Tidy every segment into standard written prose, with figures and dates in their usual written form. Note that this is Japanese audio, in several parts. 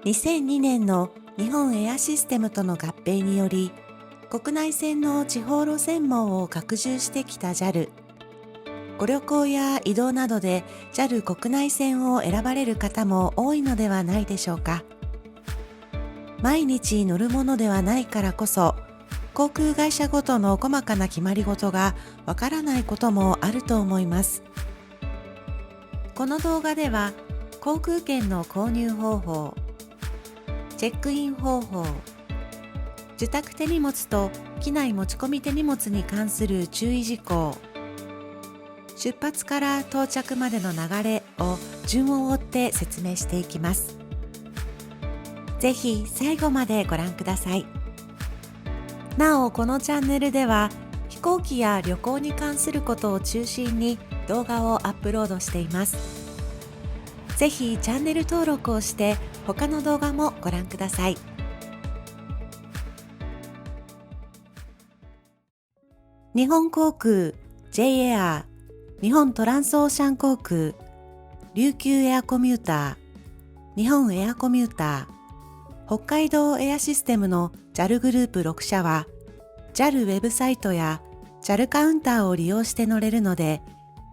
2002年の日本エアシステムとの合併により、国内線の地方路線網を拡充してきた JAL。ご旅行や移動などで JAL 国内線を選ばれる方も多いのではないでしょうか。毎日乗るものではないからこそ、航空会社ごとの細かな決まり事がわからないこともあると思います。この動画では、航空券の購入方法、チェックイン方法、受託手荷物と機内持ち込み手荷物に関する注意事項、出発から到着までの流れを順を追って説明していきます。ぜひ最後までご覧ください。なお、このチャンネルでは飛行機や旅行に関することを中心に動画をアップロードしています。ぜひチャンネル登録をして他の動画もご覧ください。日本航空、J エア、日本トランスオーシャン航空、琉球エアコミューター、日本エアコミューター、北海道エアシステムの JAL グループ6社は JAL ウェブサイトや JAL カウンターを利用して乗れるので、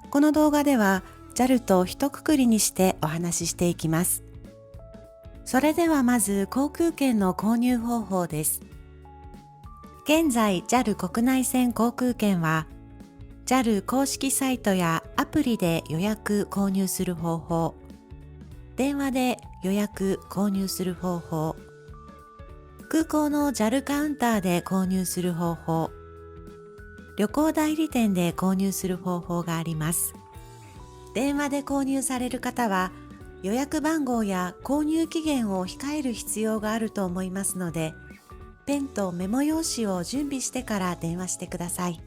この動画では JAL と一括りにしてお話ししていきます。それではまず航空券の購入方法です。現在 JAL 国内線航空券は JAL 公式サイトやアプリで予約購入する方法、電話で予約購入する方法、空港の JAL カウンターで購入する方法、旅行代理店で購入する方法があります。電話で購入される方は予約番号や購入期限を控える必要があると思いますので、ペンとメモ用紙を準備してから電話してください。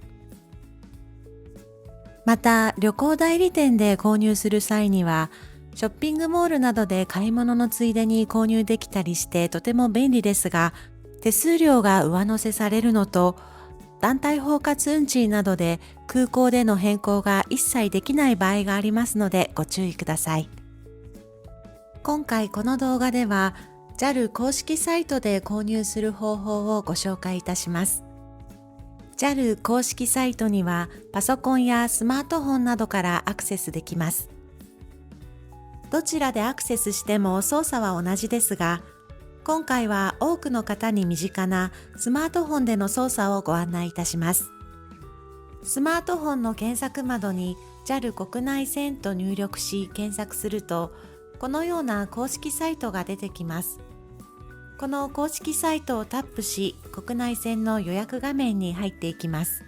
また、旅行代理店で購入する際には、ショッピングモールなどで買い物のついでに購入できたりしてとても便利ですが、手数料が上乗せされるのと、団体包括運賃などで空港での変更が一切できない場合がありますのでご注意ください。今回この動画では JAL 公式サイトで購入する方法をご紹介いたします。JAL 公式サイトにはパソコンやスマートフォンなどからアクセスできます。どちらでアクセスしても操作は同じですが、今回は多くの方に身近なスマートフォンでの操作をご案内いたします。スマートフォンの検索窓に JAL 国内線と入力し検索すると、このような公式サイトが出てきます。この公式サイトをタップし、国内線の予約画面に入っていきます。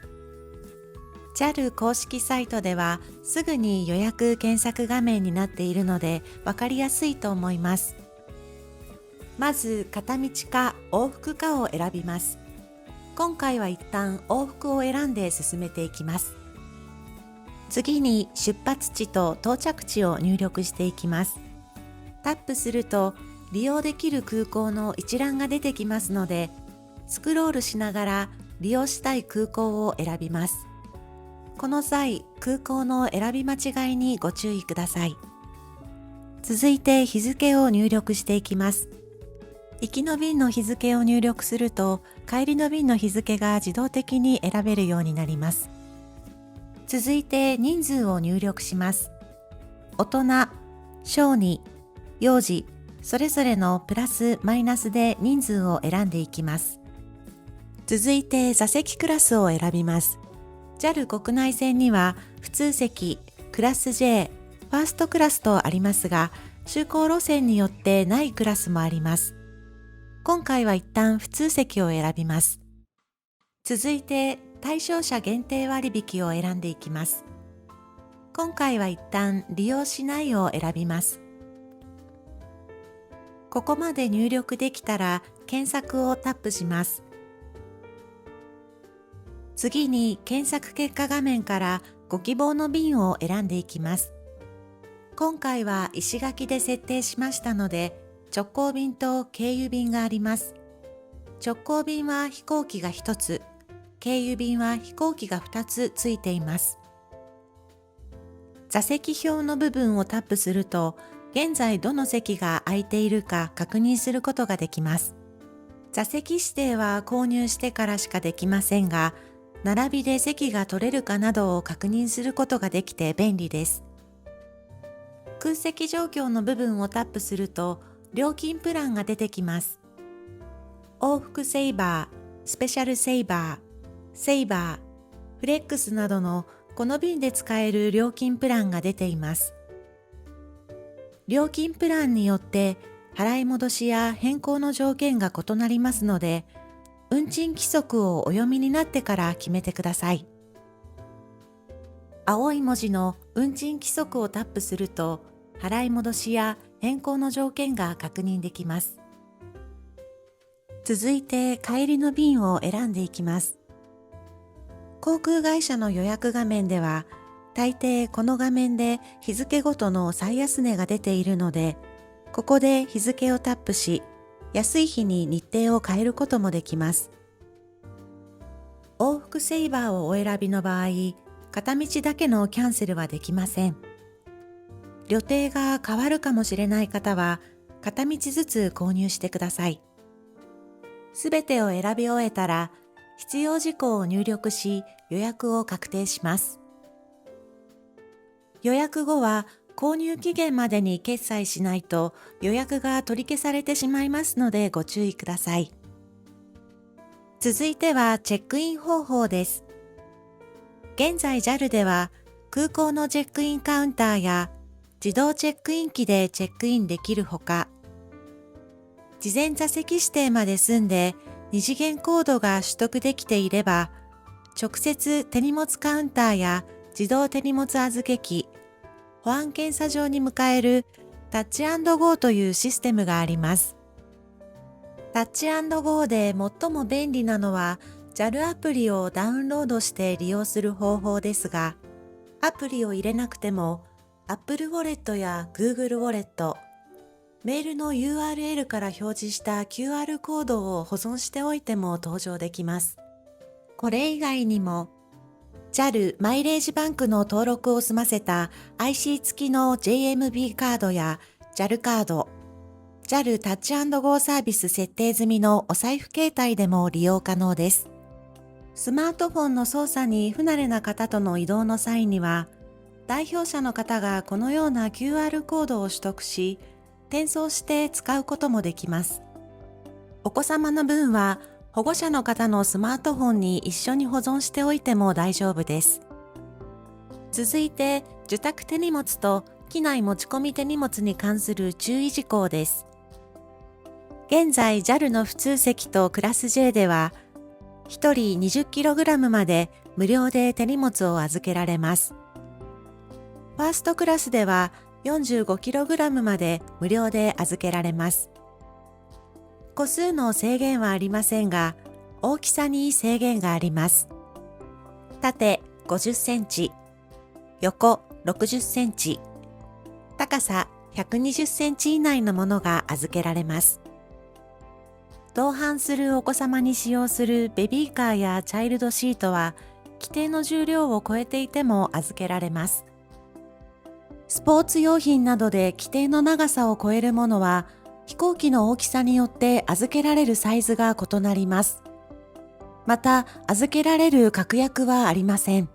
JAL 公式サイトではすぐに予約検索画面になっているので分かりやすいと思います。まず片道か往復かを選びます。今回は一旦往復を選んで進めていきます。次に出発地と到着地を入力していきます。タップすると利用できる空港の一覧が出てきますので、スクロールしながら利用したい空港を選びます。この際、空港の選び間違いにご注意ください。続いて日付を入力していきます。行きの便の日付を入力すると、帰りの便の日付が自動的に選べるようになります。続いて人数を入力します。大人、小児、幼児、それぞれのプラスマイナスで人数を選んでいきます。続いて座席クラスを選びます。JAL 国内線には普通席、クラス J、ファーストクラスとありますが、就航路線によってないクラスもあります。今回は一旦普通席を選びます。続いて対象者限定割引を選んでいきます。今回は一旦利用しないを選びます。ここまで入力できたら検索をタップします。次に検索結果画面からご希望の便を選んでいきます。今回は石垣で設定しましたので、直行便と経由便があります。直行便は飛行機が1つ、経由便は飛行機が2つついています。座席表の部分をタップすると、現在どの席が空いているか確認することができます。座席指定は購入してからしかできませんが、並びで席が取れるかなどを確認することができて便利です。空席状況の部分をタップすると、料金プランが出てきます。往復セイバー、スペシャルセイバー、セイバー、フレックスなどのこの便で使える料金プランが出ています。料金プランによって払い戻しや変更の条件が異なりますので、運賃規則をお読みになってから決めてください。青い文字の運賃規則をタップすると、払い戻しや変更の条件が確認できます。続いて帰りの便を選んでいきます。航空会社の予約画面では、大抵この画面で日付ごとの最安値が出ているので、ここで日付をタップし、安い日に日程を変えることもできます。往復セイバーをお選びの場合、片道だけのキャンセルはできません。旅程が変わるかもしれない方は、片道ずつ購入してください。すべてを選び終えたら、必要事項を入力し、予約を確定します。予約後は、購入期限までに決済しないと予約が取り消されてしまいますのでご注意ください。続いてはチェックイン方法です。現在 JAL では空港のチェックインカウンターや自動チェックイン機でチェックインできるほか、事前座席指定まで済んで二次元コードが取得できていれば、直接手荷物カウンターや自動手荷物預け機、保安検査場に迎えるタッチ&ゴーというシステムがあります。タッチ&ゴーで最も便利なのは JAL アプリをダウンロードして利用する方法ですが、アプリを入れなくても Apple Wallet や Google Wallet、メールの URL から表示した QR コードを保存しておいても登場できます。これ以外にもJAL マイレージバンクの登録を済ませた IC 付きの JMB カードや JAL カード、JAL タッチ&ゴーサービス設定済みのお財布携帯でも利用可能です。スマートフォンの操作に不慣れな方との移動の際には、代表者の方がこのような QR コードを取得し、転送して使うこともできます。お子様の分は、保護者の方のスマートフォンに一緒に保存しておいても大丈夫です。続いて、受託手荷物と機内持ち込み手荷物に関する注意事項です。現在 JAL の普通席とクラス J では、1人 20kg まで無料で手荷物を預けられます。ファーストクラスでは 45kg まで無料で預けられます。個数の制限はありませんが、大きさに制限があります。縦50センチ、横60センチ、高さ120センチ以内のものが預けられます。同伴するお子様に使用するベビーカーやチャイルドシートは、規定の重量を超えていても預けられます。スポーツ用品などで規定の長さを超えるものは、飛行機の大きさによって預けられるサイズが異なります。また、預けられる確約はありません。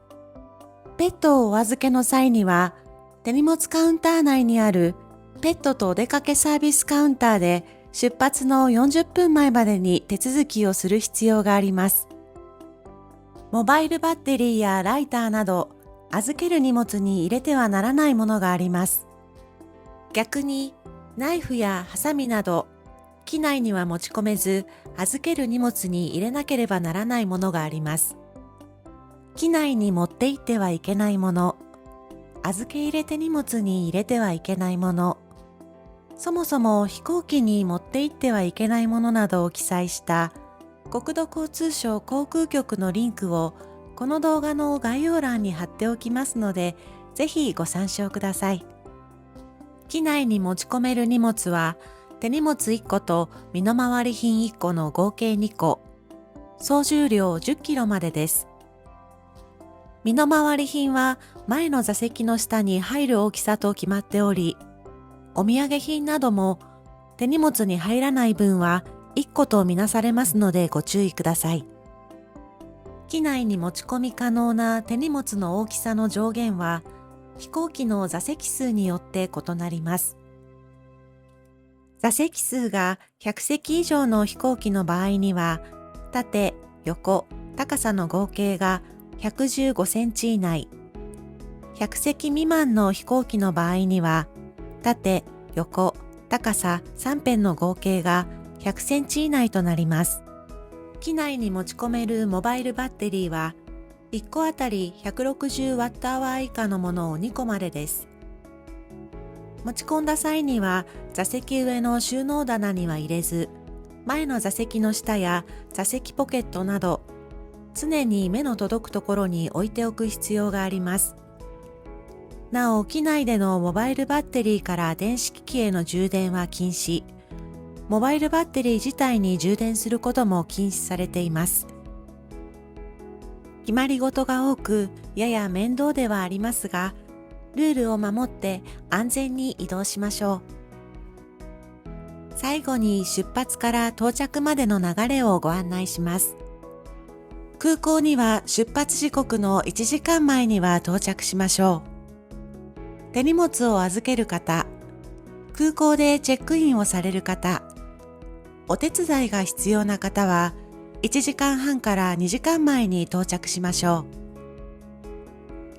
ペットをお預けの際には、手荷物カウンター内にあるペットとお出かけサービスカウンターで出発の40分前までに手続きをする必要があります。モバイルバッテリーやライターなど、預ける荷物に入れてはならないものがあります。逆に、ナイフやハサミなど、機内には持ち込めず、預ける荷物に入れなければならないものがあります。機内に持って行ってはいけないもの、預け入れ手荷物に入れてはいけないもの、そもそも飛行機に持って行ってはいけないものなどを記載した国土交通省航空局のリンクをこの動画の概要欄に貼っておきますので、ぜひご参照ください。機内に持ち込める荷物は、手荷物1個と身の回り品1個の合計2個、総重量 10kg までです。身の回り品は前の座席の下に入る大きさと決まっており、お土産品なども手荷物に入らない分は1個とみなされますのでご注意ください。機内に持ち込み可能な手荷物の大きさの上限は飛行機の座席数によって異なります。座席数が100席以上の飛行機の場合には、縦、横、高さの合計が115センチ以内。100席未満の飛行機の場合には、縦、横、高さ3辺の合計が100センチ以内となります。機内に持ち込めるモバイルバッテリーは、1個あたり 160Wh 以下のものを2個までです。持ち込んだ際には座席上の収納棚には入れず、前の座席の下や座席ポケットなど、常に目の届くところに置いておく必要があります。なお、機内でのモバイルバッテリーから電子機器への充電は禁止。モバイルバッテリー自体に充電することも禁止されています。決まり事が多く、やや面倒ではありますが、ルールを守って安全に移動しましょう。最後に出発から到着までの流れをご案内します。空港には出発時刻の1時間前には到着しましょう。手荷物を預ける方、空港でチェックインをされる方、お手伝いが必要な方は1時間半から2時間前に到着しましょう。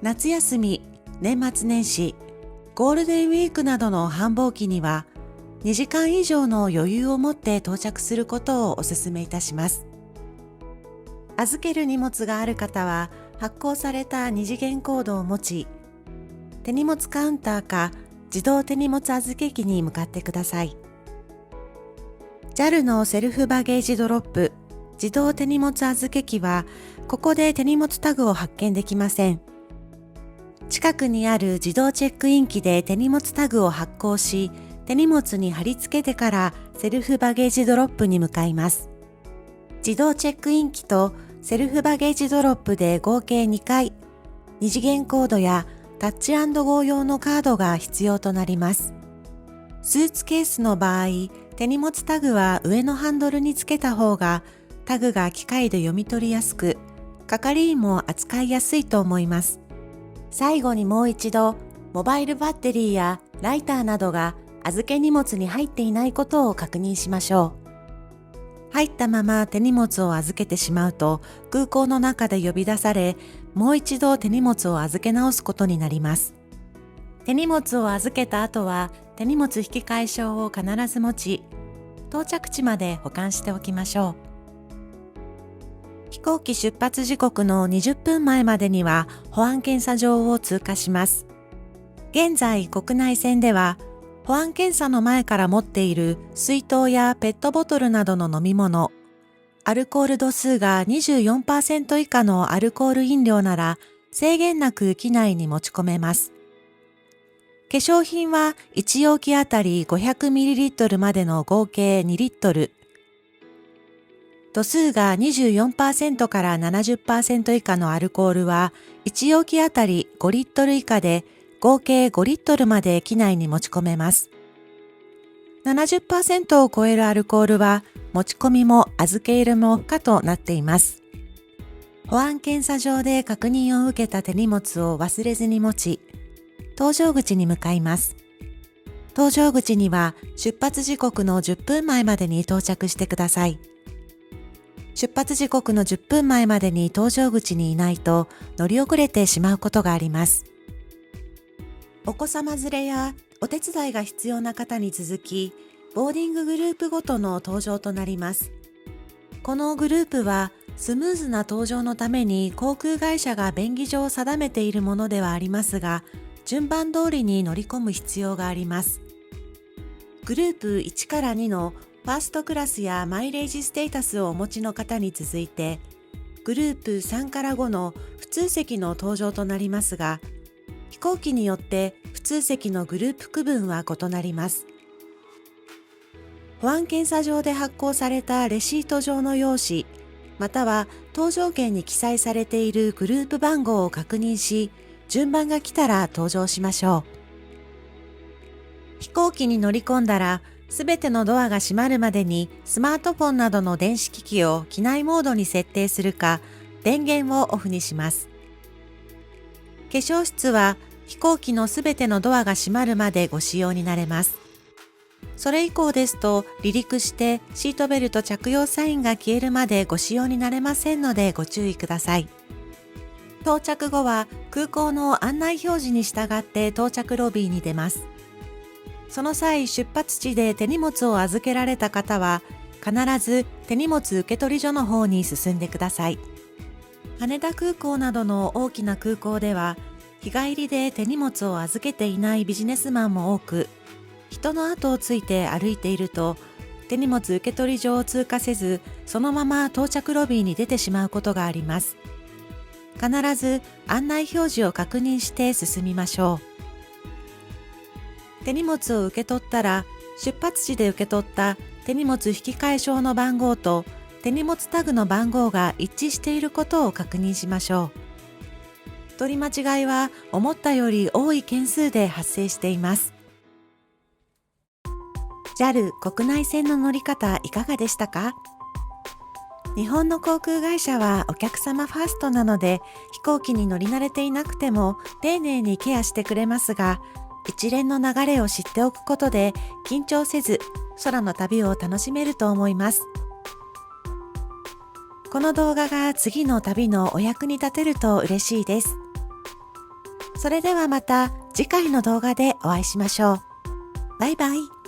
夏休み、年末年始、ゴールデンウィークなどの繁忙期には2時間以上の余裕を持って到着することをお勧めいたします。預ける荷物がある方は発行された二次元コードを持ち、手荷物カウンターか自動手荷物預け機に向かってください。JAL のセルフバゲージドロップ、自動手荷物預け機は、ここで手荷物タグを発見できません。近くにある自動チェックイン機で手荷物タグを発行し、手荷物に貼り付けてからセルフバゲージドロップに向かいます。自動チェックイン機とセルフバゲージドロップで合計2回、二次元コードやタッチ&ゴー用のカードが必要となります。スーツケースの場合、手荷物タグは上のハンドルにつけた方がタグが機械で読み取りやすく、係員も扱いやすいと思います。最後にもう一度、モバイルバッテリーやライターなどが預け荷物に入っていないことを確認しましょう。入ったまま手荷物を預けてしまうと、空港の中で呼び出され、もう一度手荷物を預け直すことになります。手荷物を預けた後は、手荷物引換証を必ず持ち、到着地まで保管しておきましょう。飛行機出発時刻の20分前までには保安検査場を通過します。現在国内線では保安検査の前から持っている水筒やペットボトルなどの飲み物、アルコール度数が 24% 以下のアルコール飲料なら制限なく機内に持ち込めます。化粧品は1容器あたり 500ml までの合計2リットル、度数が 24% から 70% 以下のアルコールは1容器あたり5リットル以下で合計5リットルまで機内に持ち込めます。70% を超えるアルコールは持ち込みも預け入れも不可となっています。保安検査場で確認を受けた手荷物を忘れずに持ち、搭乗口に向かいます。搭乗口には出発時刻の10分前までに到着してください。出発時刻の10分前までに搭乗口にいないと乗り遅れてしまうことがあります。お子様連れやお手伝いが必要な方に続き、ボーディンググループごとの搭乗となります。このグループはスムーズな搭乗のために航空会社が便宜上定めているものではありますが、順番通りに乗り込む必要があります。グループ1から2のファーストクラスやマイレージステータスをお持ちの方に続いて、グループ3から5の普通席の搭乗となりますが、飛行機によって普通席のグループ区分は異なります。保安検査場で発行されたレシート上の用紙、または搭乗券に記載されているグループ番号を確認し、順番が来たら搭乗しましょう。飛行機に乗り込んだら、すべてのドアが閉まるまでにスマートフォンなどの電子機器を機内モードに設定するか、電源をオフにします。化粧室は飛行機のすべてのドアが閉まるまでご使用になれます。それ以降ですと離陸してシートベルト着用サインが消えるまでご使用になれませんのでご注意ください。到着後は空港の案内表示に従って到着ロビーに出ます。その際、出発地で手荷物を預けられた方は必ず手荷物受取所の方に進んでください。羽田空港などの大きな空港では日帰りで手荷物を預けていないビジネスマンも多く、人の後をついて歩いていると手荷物受取所を通過せずそのまま到着ロビーに出てしまうことがあります。必ず案内表示を確認して進みましょう。手荷物を受け取ったら出発地で受け取った手荷物引換証の番号と手荷物タグの番号が一致していることを確認しましょう。取り間違いは思ったより多い件数で発生しています。JAL 国内線の乗り方いかがでしたか？日本の航空会社はお客様ファーストなので飛行機に乗り慣れていなくても丁寧にケアしてくれますが、一連の流れを知っておくことで緊張せず空の旅を楽しめると思います。この動画が次の旅のお役に立てると嬉しいです。それではまた次回の動画でお会いしましょう。バイバイ。